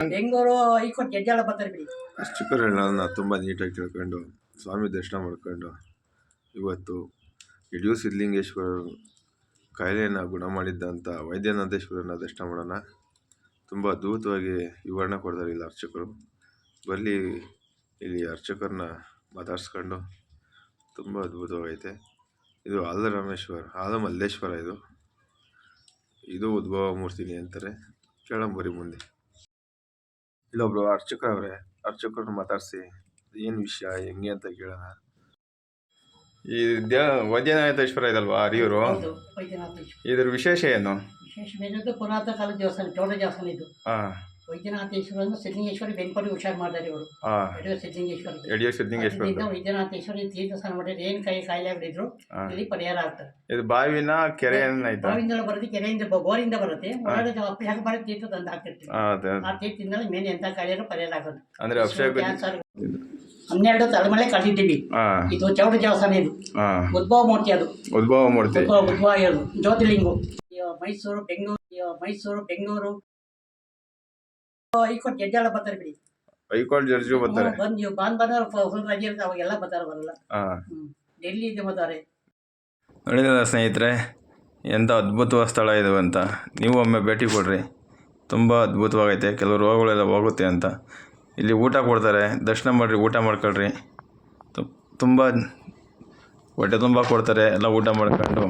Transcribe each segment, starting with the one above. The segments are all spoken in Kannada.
ಬೆಂಗಳೂರು ಹೈಕೋರ್ಟ್ ಜಡ್ಜಾಳ ಬರ್ತಾರೆ ಬಿಡಿ. ಅರ್ಚಕರನ್ನ ತುಂಬ ನೀಟಾಗಿ ತಿಳ್ಕೊಂಡು ಸ್ವಾಮಿ ದರ್ಶನ ಮಾಡ್ಕೊಂಡು ಇವತ್ತು ಯಡಿಯೂರು ಸಿದ್ಧಲಿಂಗೇಶ್ವರ ಕಾಯಿಲೆಯನ್ನು ಗುಣ ಮಾಡಿದ್ದಂಥ ವೈದ್ಯನಾಥೇಶ್ವರನ ದರ್ಶನ ಮಾಡೋಣ. ತುಂಬ ಅದ್ಭುತವಾಗಿ ವಿವರಣೆ ಕೊಡ್ತಾರೆ ಇಲ್ಲಿ ಅರ್ಚಕರು. ಬರಲಿ ಇಲ್ಲಿ ಅರ್ಚಕರನ್ನ ಮಾತಾಡ್ಸ್ಕೊಂಡು ತುಂಬ ಅದ್ಭುತವಾಗೈತೆ. ಇದು ಆಲಮಲ್ಲೇಶ್ವರ ಇದು ಉದ್ಭವ ಮೂರ್ತಿನಿ ಅಂತಾರೆ. ಕೇಳಂಬರಿ ಮುಂದೆ ಇಲ್ಲೊಬ್ರು ಅರ್ಚಕರವ್ರೆ, ಅರ್ಚಕರನ್ನ ಮಾತಾಡಿಸಿ ಏನು ವಿಷಯ ಹೆಂಗೆ ಅಂತ ಕೇಳೋಣ. ಈ ವೈದ್ಯನಾಥೇಶ್ವರ ಇದಲ್ವಾ ಹರಿಯೂರು, ಇದ್ರ ವಿಶೇಷ ಏನು? ವಿಶೇಷ ಪುರಾತನ ಕಾಲದ ದೇವಸ್ಥಾನ, ಚೌಡ ದೇವಸ್ಥಾನ ಇದು. ವೈದ್ಯನಾಥೇಶ್ವರ ಸಿದ್ಧಲಿಂಗೇಶ್ವರಿ ಬೆಂಕಿ ಹುಷಾರು ಮಾಡ್ತಾರೆ ಇವರು. ಯಡಿಯೂರು ಸಿದ್ಧಲಿಂಗೇಶ್ವರ ವೈದ್ಯನಾಥೇಶ್ವರಿ ತೀರ್ಥ ಸ್ನಾನ ಮಾಡಿದ್ರೆ ಏನು ಕಾಯಿಲೆ ಆಗಿದ್ರು ಇಲ್ಲಿ ಪರಿಹಾರ ಆಗ್ತದೆ. ಇದು ಬಾವಿನ ಕೆರೆ ಬಾವಿಯಿಂದ ಬರುತ್ತೆ, ಕೆರೆಯಿಂದ ಬೋರಿಂದ ಬರುತ್ತೆ. ಒಳಗಡೆ ಅಭಿಷೇಕ ಮಾಡಿ ತೀರ್ಥ ತಂದು ಹಾಕ್ತಿರ್ತೀವಿ. ಆ ತೀರ್ಥದಿಂದ ಮೇಲೆ ಎಂತ ಕಾಯಿಲೆ ಪರಿಹಾರ ಆಗೋದು. ಅಂದ್ರೆ ಅಭಿಷೇಕ 12 ತಲೆಮಲೆ ಕಳೆದಿದ್ದೀವಿ. ಇದು ಚೌಡ ದೇವಸ್ಥಾನ, ಇದು ಉದ್ಭವ ಮೂರ್ತಿ. ಅದು ಉದ್ಭವ ಮೂರ್ತಿ ಉದ್ಭವ ಜ್ಯೋತಿರ್ಲಿಂಗು. ಮೈಸೂರು ಬೆಂಗಳೂರು ಹೈಕೋರ್ಟ್ ಜಡ್ಜಾಳ ಬರ್ತಾರೆ ಬಿಡಿ. ಹೈಕೋರ್ಟ್ ಜಡ್ಜು ಬರ್ತಾರೆ. ಬಂದು ಭಾನುವಾರ ಫುಲ್ ರಜೆ ಇರುತ್ತೆ, ಅವಾಗೆಲ್ಲ ಬರಲ್ಲ. ಡೆಲ್ಲಿ ಇದೆ ಬರ್ತಾರೆ. ನೋಡಿದ ಸ್ನೇಹಿತರೆ, ಎಂಥ ಅದ್ಭುತವಾದ ಸ್ಥಳ ಇದು ಅಂತ ನೀವು ಒಮ್ಮೆ ಭೇಟಿ ಕೊಡ್ರಿ. ತುಂಬ ಅದ್ಭುತವಾಗೈತೆ. ಕೆಲವು ರೋಗಗಳೆಲ್ಲ ಹೋಗುತ್ತೆ ಅಂತ ಇಲ್ಲಿ ಊಟ ಕೊಡ್ತಾರೆ. ದರ್ಶನ ಮಾಡಿರಿ, ಊಟ ಮಾಡ್ಕೊಳ್ರಿ. ತುಂಬ ಹೊಟ್ಟೆ ತುಂಬ ಕೊಡ್ತಾರೆ. ಎಲ್ಲ ಊಟ ಮಾಡ್ಕೊಂಡು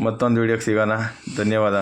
ಮತ್ತೊಂದು ವೀಡಿಯೋಗೆ ಸಿಗೋಣ. ಧನ್ಯವಾದ.